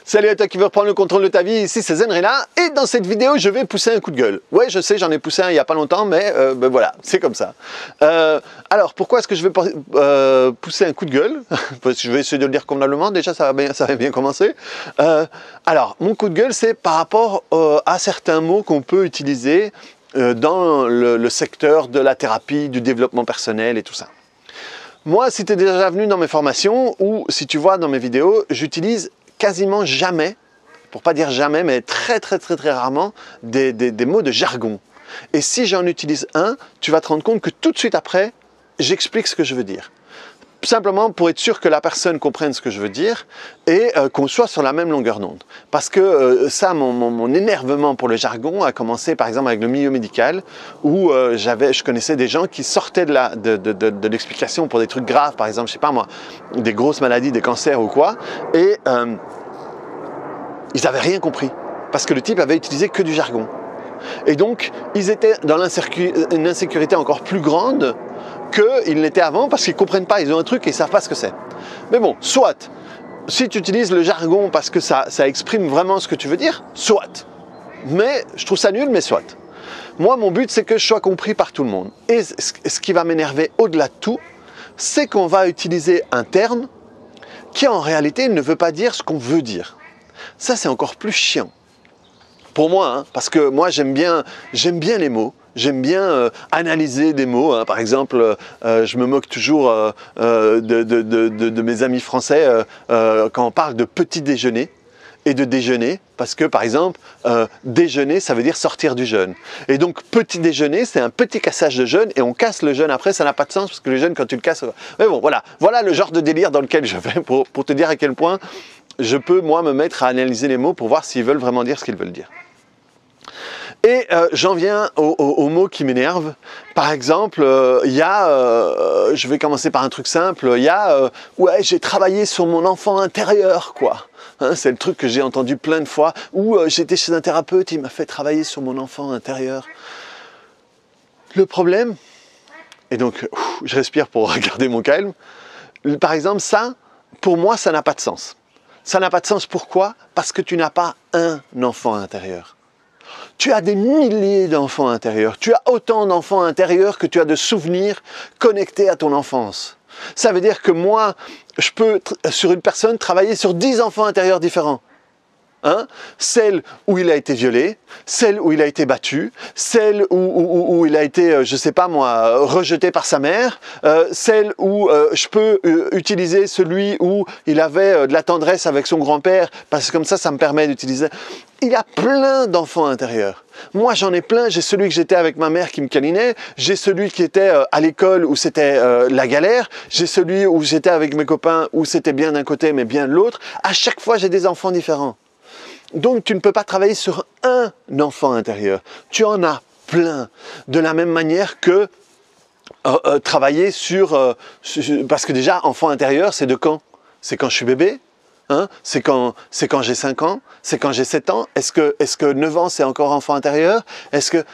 Salut à toi qui veux reprendre le contrôle de ta vie, ici c'est Zenrela et dans cette vidéo je vais pousser un coup de gueule. Ouais je sais, j'en ai poussé un il n'y a pas longtemps mais ben voilà, c'est comme ça. Alors pourquoi est-ce que je vais pousser un coup de gueule? Parce que je vais essayer de le dire convenablement, déjà ça va bien commencer. Alors mon coup de gueule c'est par rapport à certains mots qu'on peut utiliser dans le secteur de la thérapie, du développement personnel et tout ça. Moi, si tu es déjà venu dans mes formations ou si tu vois dans mes vidéos, j'utilise quasiment jamais, pour pas dire jamais, mais très rarement, des mots de jargon. Et si j'en utilise un, tu vas te rendre compte que tout de suite après, j'explique ce que je veux dire. Simplement pour être sûr que la personne comprenne ce que je veux dire et qu'on soit sur la même longueur d'onde. Parce que ça, mon énervement pour le jargon a commencé par exemple avec le milieu médical où je connaissais des gens qui sortaient de l'explication pour des trucs graves, par exemple, je sais pas moi, des grosses maladies, des cancers ou quoi, et ils n'avaient rien compris parce que le type avait utilisé que du jargon. Et donc, ils étaient dans une insécurité encore plus grande qu'ils l'étaient avant parce qu'ils ne comprennent pas, ils ont un truc et ils ne savent pas ce que c'est. Mais bon, soit, si tu utilises le jargon parce que ça exprime vraiment ce que tu veux dire, soit. Mais je trouve ça nul, mais soit. Moi, mon but, c'est que je sois compris par tout le monde. Et ce qui va m'énerver au-delà de tout, c'est qu'on va utiliser un terme qui, en réalité, ne veut pas dire ce qu'on veut dire. Ça, c'est encore plus chiant. Pour moi, hein, parce que moi j'aime bien les mots, j'aime bien analyser des mots. Hein. Par exemple, je me moque toujours de mes amis français quand on parle de petit déjeuner et de déjeuner, parce que par exemple, déjeuner ça veut dire sortir du jeûne. Et donc petit déjeuner c'est un petit cassage de jeûne et on casse le jeûne après, ça n'a pas de sens parce que le jeûne quand tu le casses... Mais bon voilà le genre de délire dans lequel je vais pour te dire à quel point je peux moi me mettre à analyser les mots pour voir s'ils veulent vraiment dire ce qu'ils veulent dire. Et j'en viens aux mots qui m'énervent. Par exemple, je vais commencer par un truc simple, il y a ouais, j'ai travaillé sur mon enfant intérieur, quoi. Hein, c'est le truc que j'ai entendu plein de fois, ou j'étais chez un thérapeute, il m'a fait travailler sur mon enfant intérieur. Le problème, et donc je respire pour regarder mon calme, par exemple ça, pour moi ça n'a pas de sens. Ça n'a pas de sens, pourquoi? Parce que tu n'as pas un enfant intérieur. Tu as des milliers d'enfants intérieurs. Tu as autant d'enfants intérieurs que tu as de souvenirs connectés à ton enfance. Ça veut dire que moi, je peux, sur une personne, travailler sur 10 enfants intérieurs différents. Hein? Celle où il a été violé, celle où il a été battu, celle où il a été, je sais pas moi, rejeté par sa mère, celle où je peux utiliser celui où il avait de la tendresse avec son grand-père, parce que comme ça me permet d'utiliser... Il y a plein d'enfants intérieurs. Moi j'en ai plein, j'ai celui que j'étais avec ma mère qui me câlinait, j'ai celui qui était à l'école où c'était la galère, j'ai celui où j'étais avec mes copains où c'était bien d'un côté mais bien de l'autre. À chaque fois j'ai des enfants différents. Donc tu ne peux pas travailler sur un enfant intérieur, tu en as plein. De la même manière que travailler sur... parce que déjà, enfant intérieur, c'est de quand? C'est quand je suis bébé, hein? C'est quand j'ai 5 ans, c'est quand j'ai 7 ans. Est-ce que 9 ans, c'est encore enfant intérieur? Est-ce que...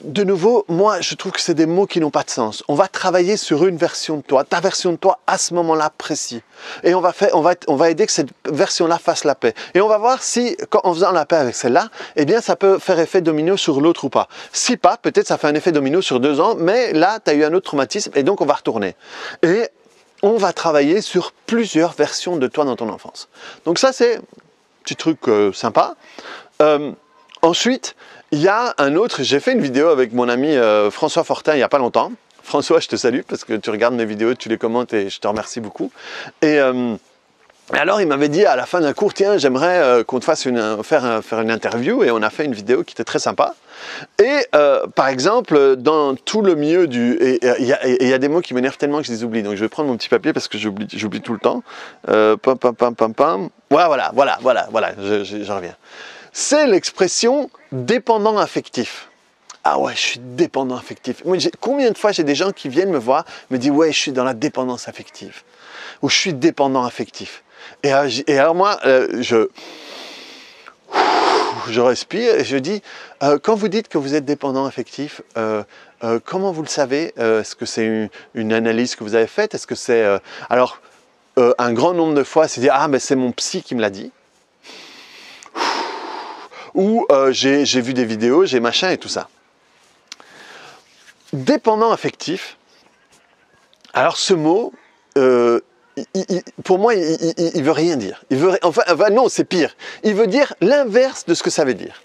De nouveau, moi, je trouve que c'est des mots qui n'ont pas de sens. On va travailler sur une version de toi, ta version de toi à ce moment-là précis. Et on va aider que cette version-là fasse la paix. Et on va voir si, en faisant la paix avec celle-là, eh bien, ça peut faire effet domino sur l'autre ou pas. Si pas, peut-être ça fait un effet domino sur 2 ans, mais là, tu as eu un autre traumatisme et donc on va retourner. Et on va travailler sur plusieurs versions de toi dans ton enfance. Donc ça, c'est un petit truc sympa. Ensuite, il y a un autre, j'ai fait une vidéo avec mon ami François Fortin il n'y a pas longtemps. François, je te salue parce que tu regardes mes vidéos, tu les commentes et je te remercie beaucoup. Et alors il m'avait dit à la fin d'un cours, tiens, j'aimerais qu'on te fasse faire une interview, et on a fait une vidéo qui était très sympa. Et par exemple, dans tout le milieu du... Et il y a des mots qui m'énervent tellement que je les oublie. Donc je vais prendre mon petit papier parce que j'oublie tout le temps. Voilà, j'en reviens. C'est l'expression dépendant affectif. Ah ouais, je suis dépendant affectif. Moi, combien de fois j'ai des gens qui viennent me voir, me disent ouais, je suis dans la dépendance affective, ou je suis dépendant affectif. Et alors moi, je respire et je dis, quand vous dites que vous êtes dépendant affectif, comment vous le savez? Est-ce que c'est une analyse que vous avez faite? Est-ce que c'est... un grand nombre de fois, c'est dire, ah, mais c'est mon psy qui me l'a dit. ou j'ai vu des vidéos, j'ai machin et tout ça. Dépendant affectif, alors ce mot, pour moi, il veut rien dire. Enfin, non, c'est pire. Il veut dire l'inverse de ce que ça veut dire.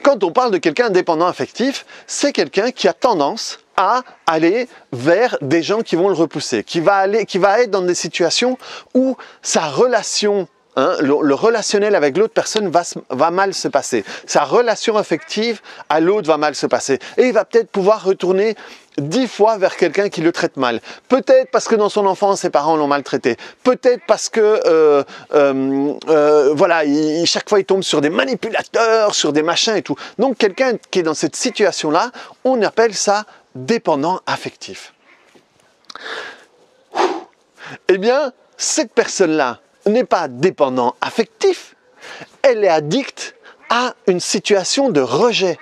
Quand on parle de quelqu'un dépendant affectif, c'est quelqu'un qui a tendance à aller vers des gens qui vont le repousser, qui va être dans des situations où sa relation, le relationnel avec l'autre personne va mal se passer. Sa relation affective à l'autre va mal se passer. Et il va peut-être pouvoir retourner 10 fois vers quelqu'un qui le traite mal. Peut-être parce que dans son enfance, ses parents l'ont maltraité. Peut-être parce que, voilà, chaque fois il tombe sur des manipulateurs, sur des machins et tout. Donc quelqu'un qui est dans cette situation-là, on appelle ça dépendant affectif. Eh bien, cette personne-là n'est pas dépendant affectif, elle est addicte à une situation de rejet.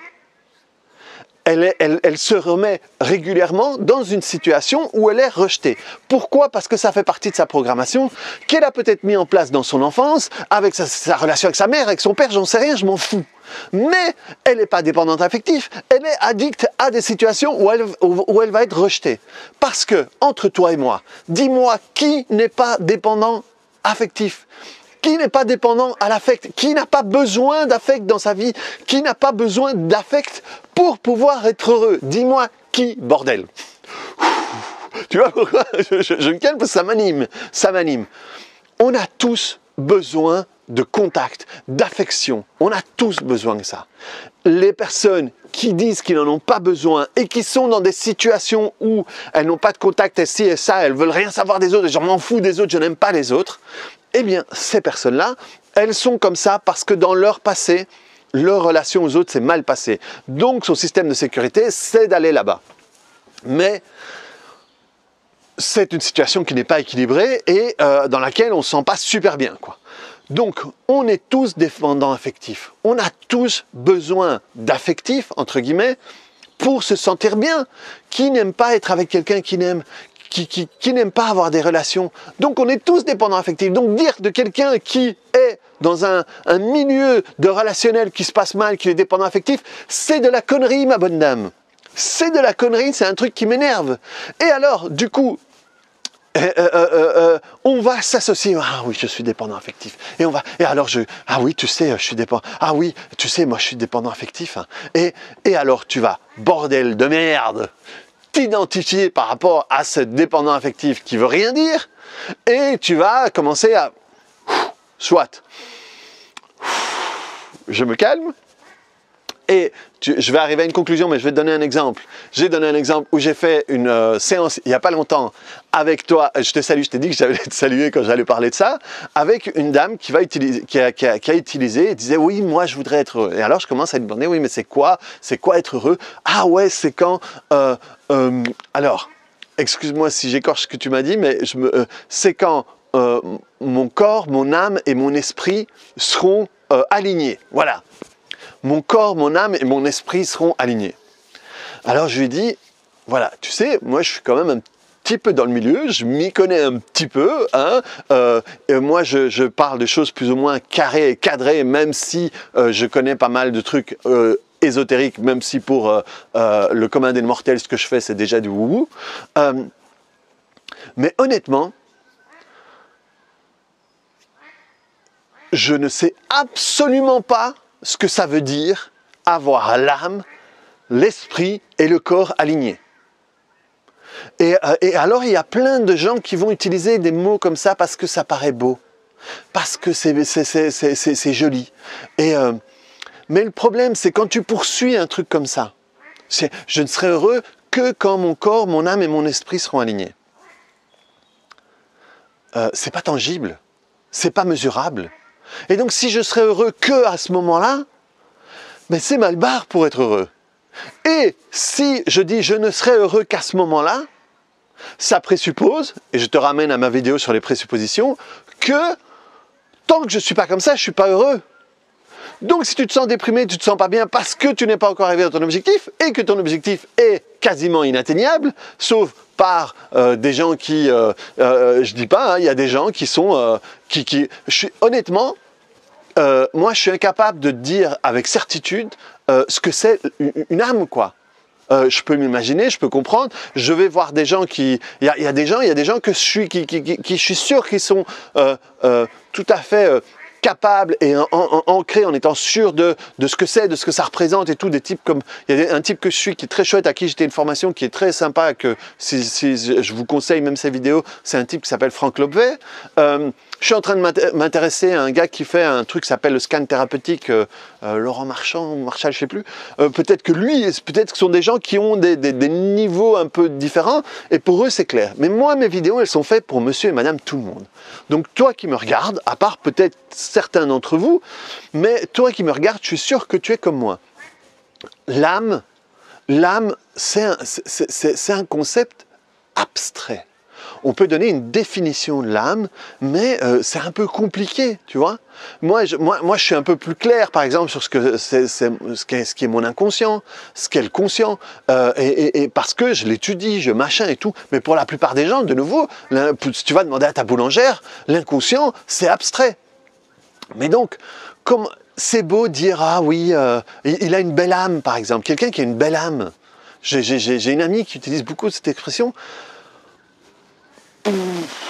Elle se remet régulièrement dans une situation où elle est rejetée. Pourquoi? Parce que ça fait partie de sa programmation qu'elle a peut-être mis en place dans son enfance, avec sa relation avec sa mère, avec son père, j'en sais rien, je m'en fous. Mais elle n'est pas dépendante affective, elle est addicte à des situations où elle va être rejetée. Parce que, entre toi et moi, dis-moi qui n'est pas dépendant affectif? Qui n'est pas dépendant à l'affect? Qui n'a pas besoin d'affect dans sa vie? Qui n'a pas besoin d'affect pour pouvoir être heureux? Dis-moi qui, bordel. Tu vois pourquoi je me calme parce que ça m'anime. On a tous besoin de contact, d'affection. On a tous besoin de ça. Les personnes qui disent qu'ils n'en ont pas besoin et qui sont dans des situations où elles n'ont pas de contact, et ci et ça, elles veulent rien savoir des autres, je m'en fous des autres, je n'aime pas les autres, eh bien, ces personnes-là, elles sont comme ça parce que dans leur passé, leur relation aux autres s'est mal passée. Donc, son système de sécurité, c'est d'aller là-bas. Mais c'est une situation qui n'est pas équilibrée et dans laquelle on ne se sent pas super bien, quoi. Donc, on est tous dépendants affectifs. On a tous besoin d'affectifs, entre guillemets, pour se sentir bien. Qui n'aime pas être avec quelqu'un qui n'aime pas avoir des relations? Donc, on est tous dépendants affectifs. Donc, dire de quelqu'un qui est dans un milieu de relationnel qui se passe mal, qui est dépendant affectif, c'est de la connerie, ma bonne dame. C'est de la connerie, c'est un truc qui m'énerve. Et alors, du coup, on va s'associer. Ah oui, je suis dépendant affectif. Et alors ah oui, tu sais, je suis dépendant. Ah oui, tu sais, moi je suis dépendant affectif. Hein. Et alors tu vas, bordel de merde, t'identifier par rapport à ce dépendant affectif qui veut rien dire, et tu vas commencer à, soit, je me calme. Et je vais arriver à une conclusion, mais je vais te donner un exemple. J'ai donné un exemple où j'ai fait une séance, il n'y a pas longtemps, avec toi. Je te salue, je t'ai dit que j'allais te saluer quand j'allais parler de ça, avec une dame qui a utilisé, et disait, oui, moi, je voudrais être heureux. Et alors, je commence à lui demander, oui, mais c'est quoi être heureux? Ah ouais, c'est quand... alors, excuse-moi si j'écorche ce que tu m'as dit, mais c'est quand mon corps, mon âme et mon esprit seront alignés. Voilà. Mon corps, mon âme et mon esprit seront alignés. Alors je lui ai dit, voilà, tu sais, moi je suis quand même un petit peu dans le milieu, je m'y connais un petit peu, hein, et moi je parle de choses plus ou moins carrées et cadrées, même si je connais pas mal de trucs ésotériques, même si pour le commun des mortels, ce que je fais, c'est déjà du wouhou. Mais honnêtement, je ne sais absolument pas ce que ça veut dire avoir l'âme, l'esprit et le corps alignés. Et alors, il y a plein de gens qui vont utiliser des mots comme ça parce que ça paraît beau, parce que c'est joli. Mais le problème, c'est quand tu poursuis un truc comme ça. Je ne serai heureux que quand mon corps, mon âme et mon esprit seront alignés. C'est pas tangible, c'est pas mesurable. Et donc, si je serais heureux que à ce moment-là, mais c'est mal barre pour être heureux. Et si je dis je ne serais heureux qu'à ce moment-là, ça présuppose, et je te ramène à ma vidéo sur les présuppositions, que tant que je ne suis pas comme ça, je ne suis pas heureux. Donc, si tu te sens déprimé, tu ne te sens pas bien parce que tu n'es pas encore arrivé à ton objectif et que ton objectif est quasiment inatteignable, sauf par des gens qui, je dis pas, hein, il y a des gens qui sont, honnêtement, moi, je suis incapable de dire avec certitude ce que c'est une âme, quoi. Je peux m'imaginer, je peux comprendre. Je vais voir des gens qui... Il y a des gens que je suis, je suis sûr qu'ils sont tout à fait capables et ancrés en étant sûrs de ce que c'est, de ce que ça représente et tout. Des types comme... Il y a un type que je suis qui est très chouette, à qui j'étais une formation qui est très sympa, que si je vous conseille même ses vidéos, c'est un type qui s'appelle Franck Lobvet. Je suis en train de m'intéresser à un gars qui fait un truc qui s'appelle le scan thérapeutique, Laurent Marchand, Marchal, je sais plus. Peut-être que lui, peut-être que ce sont des gens qui ont des niveaux un peu différents, et pour eux c'est clair. Mais moi, mes vidéos, elles sont faites pour monsieur et madame tout le monde. Donc toi qui me regardes, à part peut-être certains d'entre vous, mais toi qui me regardes, je suis sûr que tu es comme moi. L'âme, c'est un concept abstrait. On peut donner une définition de l'âme, mais c'est un peu compliqué, tu vois. Moi, je suis un peu plus clair, par exemple, sur ce qui est mon inconscient, ce qu'est le conscient, et parce que je l'étudie, je machin et tout. Mais pour la plupart des gens, de nouveau, si tu vas demander à ta boulangère, l'inconscient, c'est abstrait. Mais donc, comme c'est beau de dire, ah oui, il a une belle âme, par exemple, quelqu'un qui a une belle âme. J'ai une amie qui utilise beaucoup cette expression.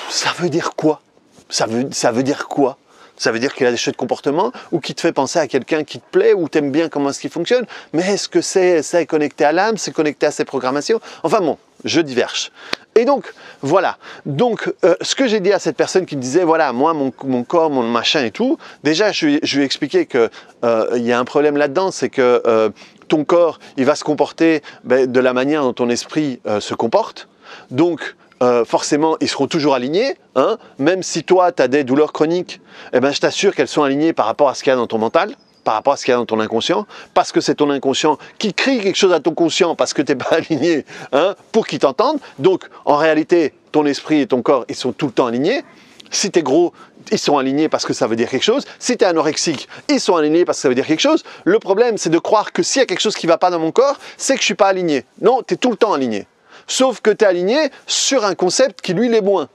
Ça veut dire quoi? Ça veut dire quoi? Ça veut dire qu'il a des choses de comportement, ou qui te fait penser à quelqu'un qui te plaît, ou t'aimes bien comment est-ce qu'il fonctionne. Mais est-ce que c'est connecté à l'âme, c'est connecté à ses programmations? Enfin bon, je diverge. Et donc, voilà. Donc, ce que j'ai dit à cette personne qui me disait, voilà, moi, mon corps, mon machin et tout, déjà, je lui ai expliqué qu'il y a un problème là-dedans, c'est que ton corps, il va se comporter de la manière dont ton esprit se comporte. Donc, forcément, ils seront toujours alignés, hein. Même si toi, tu as des douleurs chroniques, eh ben, je t'assure qu'elles sont alignées par rapport à ce qu'il y a dans ton mental, par rapport à ce qu'il y a dans ton inconscient, parce que c'est ton inconscient qui crie quelque chose à ton conscient parce que tu n'es pas aligné, hein, pour qu'il t'entende. Donc, en réalité, ton esprit et ton corps, ils sont tout le temps alignés. Si tu es gros, ils sont alignés parce que ça veut dire quelque chose. Si tu es anorexique, ils sont alignés parce que ça veut dire quelque chose. Le problème, c'est de croire que s'il y a quelque chose qui ne va pas dans mon corps, c'est que je ne suis pas aligné. Non, tu es tout le temps aligné. Sauf que tu es aligné sur un concept qui, lui, l'est moins.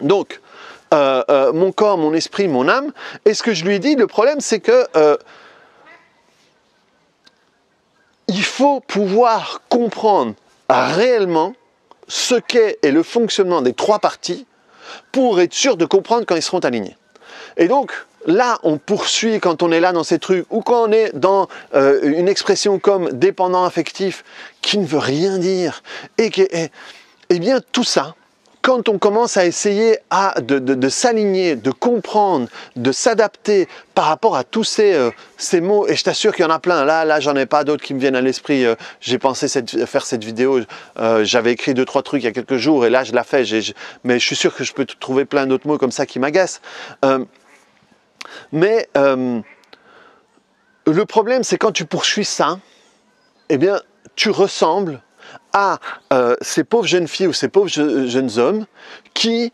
Donc, mon corps, mon esprit, mon âme, et ce que je lui ai dit, le problème, c'est que il faut pouvoir comprendre réellement ce qu'est et le fonctionnement des trois parties pour être sûr de comprendre quand ils seront alignés. Et donc, là, on poursuit quand on est là dans ces trucs, ou quand on est dans une expression comme dépendant affectif, qui ne veut rien dire, et bien tout ça, quand on commence à essayer de s'aligner, de comprendre, de s'adapter par rapport à tous ces mots, et je t'assure qu'il y en a plein, là j'en ai pas d'autres qui me viennent à l'esprit, j'ai pensé faire cette vidéo, j'avais écrit 2-3 trucs il y a quelques jours, et là je la fais, mais je suis sûr que je peux trouver plein d'autres mots comme ça qui m'agacent. Mais le problème, c'est quand tu poursuis ça, eh bien, tu ressembles à ces pauvres jeunes filles ou ces pauvres jeunes hommes qui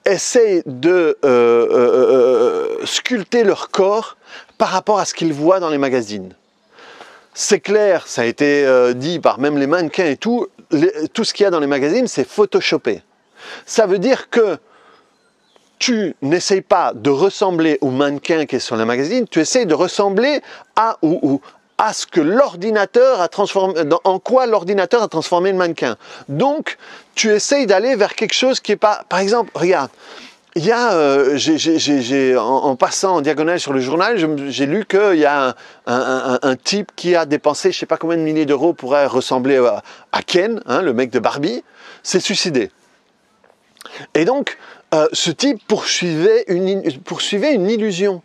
essayent de sculpter leur corps par rapport à ce qu'ils voient dans les magazines. C'est clair, ça a été dit par même les mannequins et tout, tout ce qu'il y a dans les magazines, c'est photoshopé. Ça veut dire que tu n'essayes pas de ressembler au mannequin qui est sur le magazine, tu essayes de ressembler à ce que l'ordinateur a transformé, en quoi l'ordinateur a transformé le mannequin. Donc, tu essayes d'aller vers quelque chose qui n'est pas... Par exemple, regarde, il y a, en passant en diagonale sur le journal, j'ai lu qu'il y a un type qui a dépensé je ne sais pas combien de milliers d'euros pour ressembler à Ken, hein, le mec de Barbie, s'est suicidé. Et donc, ce type poursuivait une illusion.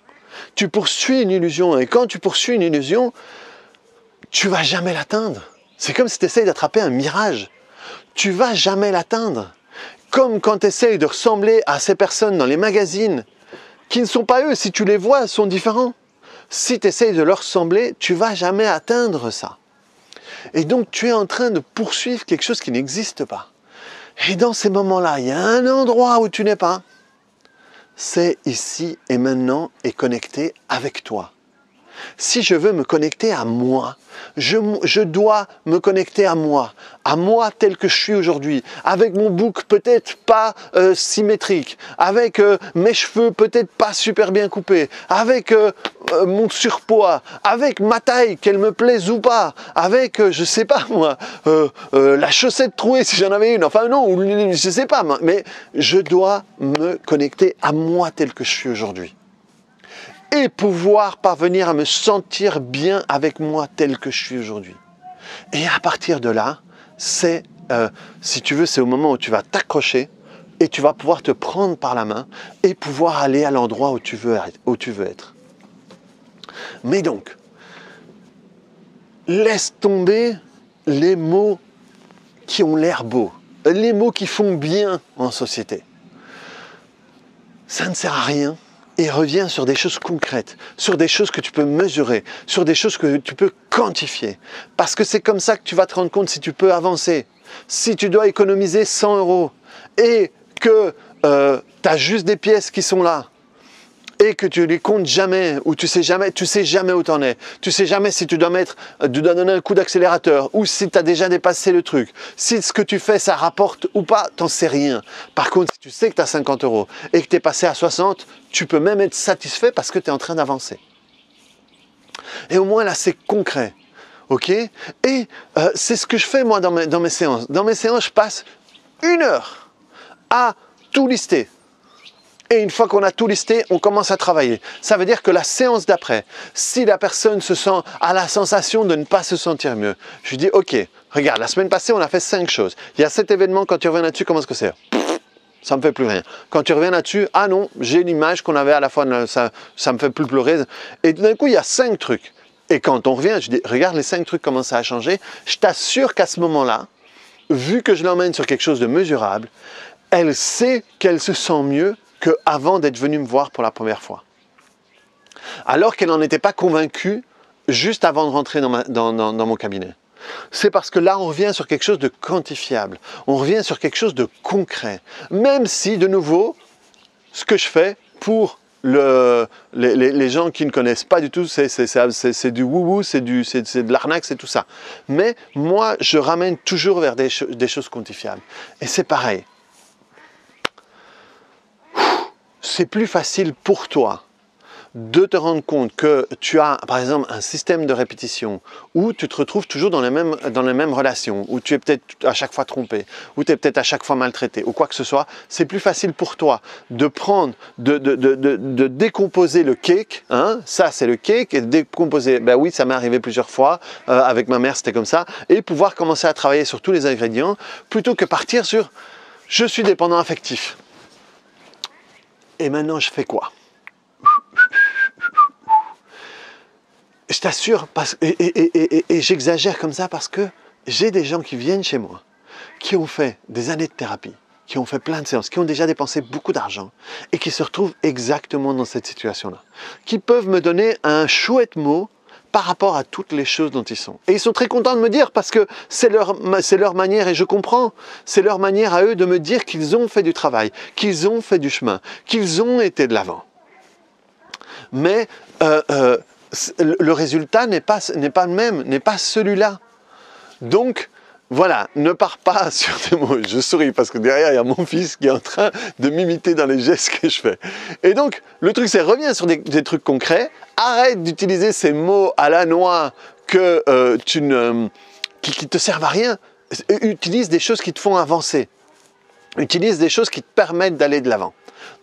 Tu poursuis une illusion, et quand tu poursuis une illusion, tu ne vas jamais l'atteindre. C'est comme si tu essayes d'attraper un mirage. Tu ne vas jamais l'atteindre. Comme quand tu essayes de ressembler à ces personnes dans les magazines, qui ne sont pas eux, si tu les vois, sont différents. Si tu essayes de leur ressembler, tu ne vas jamais atteindre ça. Et donc tu es en train de poursuivre quelque chose qui n'existe pas. Et dans ces moments-là, il y a un endroit où tu n'es pas. C'est ici et maintenant et connecté avec toi. Si je veux me connecter à moi, je dois me connecter à moi tel que je suis aujourd'hui, avec mon bouc peut-être pas symétrique, avec mes cheveux peut-être pas super bien coupés, avec mon surpoids, avec ma taille, qu'elle me plaise ou pas, avec, je sais pas moi, la chaussette trouée si j'en avais une, enfin non, je sais pas, mais je dois me connecter à moi tel que je suis aujourd'hui. Et pouvoir parvenir à me sentir bien avec moi tel que je suis aujourd'hui. Et à partir de là, c'est, si tu veux, c'est au moment où tu vas t'accrocher et tu vas pouvoir te prendre par la main et pouvoir aller à l'endroit où tu veux être. Mais donc, laisse tomber les mots qui ont l'air beaux, les mots qui font bien en société. Ça ne sert à rien. Et reviens sur des choses concrètes, sur des choses que tu peux mesurer, sur des choses que tu peux quantifier. Parce que c'est comme ça que tu vas te rendre compte si tu peux avancer. Si tu dois économiser 100 € et que tu as juste des pièces qui sont là et que tu les comptes jamais ou tu sais jamais où t'en es. Tu sais jamais si tu dois donner un coup d'accélérateur ou si tu as déjà dépassé le truc. Si ce que tu fais, ça rapporte ou pas, t'en sais rien. Par contre, si tu sais que tu as 50 € et que tu es passé à 60, tu peux même être satisfait parce que tu es en train d'avancer. Et au moins là, c'est concret. Ok? Et c'est ce que je fais moi dans mes séances. Dans mes séances, je passe 1 heure à tout lister. Et une fois qu'on a tout listé, on commence à travailler. Ça veut dire que la séance d'après, si la personne a la sensation de ne pas se sentir mieux, je lui dis, ok, regarde, la semaine passée, on a fait 5 choses. Il y a cet événement, quand tu reviens là-dessus, comment est-ce que c'est? Ça me fait plus rien. Quand tu reviens là-dessus, ah non, j'ai l'image qu'on avait à la fois, ça me fait plus pleurer. Et d'un coup, il y a 5 trucs. Et quand on revient, je dis, regarde, les 5 trucs, comment ça a changé. Je t'assure qu'à ce moment-là, vu que je l'emmène sur quelque chose de mesurable, elle sait qu'elle se sent mieux qu'avant d'être venue me voir pour la première fois. Alors qu'elle n'en était pas convaincue juste avant de rentrer dans mon cabinet. C'est parce que là, on revient sur quelque chose de quantifiable. On revient sur quelque chose de concret. Même si, de nouveau, ce que je fais pour les gens qui ne connaissent pas du tout, c'est du wou-wou, c'est de l'arnaque, c'est tout ça. Mais moi, je ramène toujours vers des choses quantifiables. Et c'est pareil. C'est plus facile pour toi de te rendre compte que tu as, par exemple, un système de répétition où tu te retrouves toujours dans les mêmes relations, où tu es peut-être à chaque fois trompé, où tu es peut-être à chaque fois maltraité, ou quoi que ce soit. C'est plus facile pour toi de prendre, de décomposer le cake, hein, ça c'est le cake, et de décomposer, ben oui, ça m'est arrivé plusieurs fois, avec ma mère c'était comme ça, et pouvoir commencer à travailler sur tous les ingrédients, plutôt que partir sur « je suis dépendant affectif ». Et maintenant, je fais quoi? Je t'assure, et j'exagère comme ça parce que j'ai des gens qui viennent chez moi, qui ont fait des années de thérapie, qui ont fait plein de séances, qui ont déjà dépensé beaucoup d'argent et qui se retrouvent exactement dans cette situation-là, qui peuvent me donner un chouette mot par rapport à toutes les choses dont ils sont. Et ils sont très contents de me dire parce que c'est leur manière, et je comprends, c'est leur manière à eux de me dire qu'ils ont fait du travail, qu'ils ont fait du chemin, qu'ils ont été de l'avant. Mais le résultat n'est pas le même, n'est pas celui-là. Donc, voilà, ne pars pas sur des mots. Je souris parce que derrière, il y a mon fils qui est en train de m'imiter dans les gestes que je fais. Et donc, le truc, c'est reviens sur des trucs concrets. Arrête d'utiliser ces mots à la noix qui te servent à rien. Utilise des choses qui te font avancer. Utilise des choses qui te permettent d'aller de l'avant.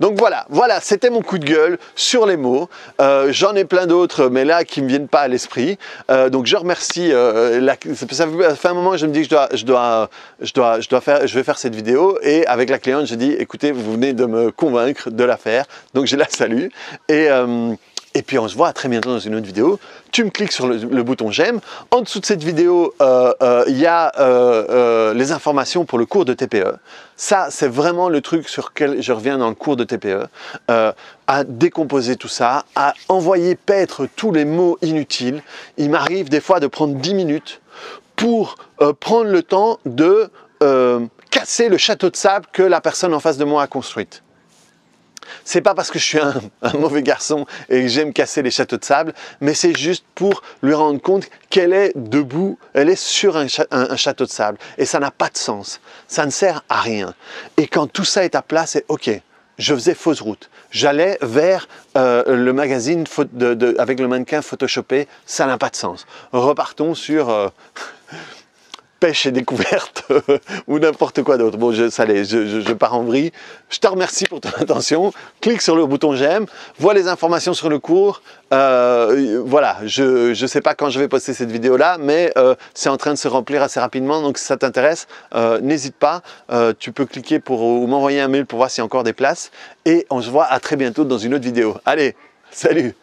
Donc voilà, c'était mon coup de gueule sur les mots. J'en ai plein d'autres, mais là, qui ne me viennent pas à l'esprit. Donc je remercie. Ça fait un moment que je me dis que je vais faire cette vidéo. Et avec la cliente, je dis, écoutez, vous venez de me convaincre de la faire. Donc je la salue. Et puis on se voit très bientôt dans une autre vidéo. Tu me cliques sur le bouton j'aime. En dessous de cette vidéo, il y a les informations pour le cours de TPE. Ça, c'est vraiment le truc sur lequel je reviens dans le cours de TPE. À décomposer tout ça, à envoyer paître tous les mots inutiles. Il m'arrive des fois de prendre 10 minutes pour prendre le temps de casser le château de sable que la personne en face de moi a construite. C'est pas parce que je suis un mauvais garçon et que j'aime casser les châteaux de sable, mais c'est juste pour lui rendre compte qu'elle est debout, elle est sur un château de sable. Et ça n'a pas de sens, ça ne sert à rien. Et quand tout ça est à plat, c'est ok, je faisais fausse route. J'allais vers le magazine avec le mannequin photoshopé, ça n'a pas de sens. Repartons sur pêche et découverte ou n'importe quoi d'autre. Bon, je pars en vrille. Je te remercie pour ton attention. Clique sur le bouton j'aime, vois les informations sur le cours. Voilà, je ne sais pas quand je vais poster cette vidéo-là, mais c'est en train de se remplir assez rapidement, donc si ça t'intéresse, n'hésite pas. Tu peux cliquer ou m'envoyer un mail pour voir s'il y a encore des places. Et on se voit à très bientôt dans une autre vidéo. Allez, salut!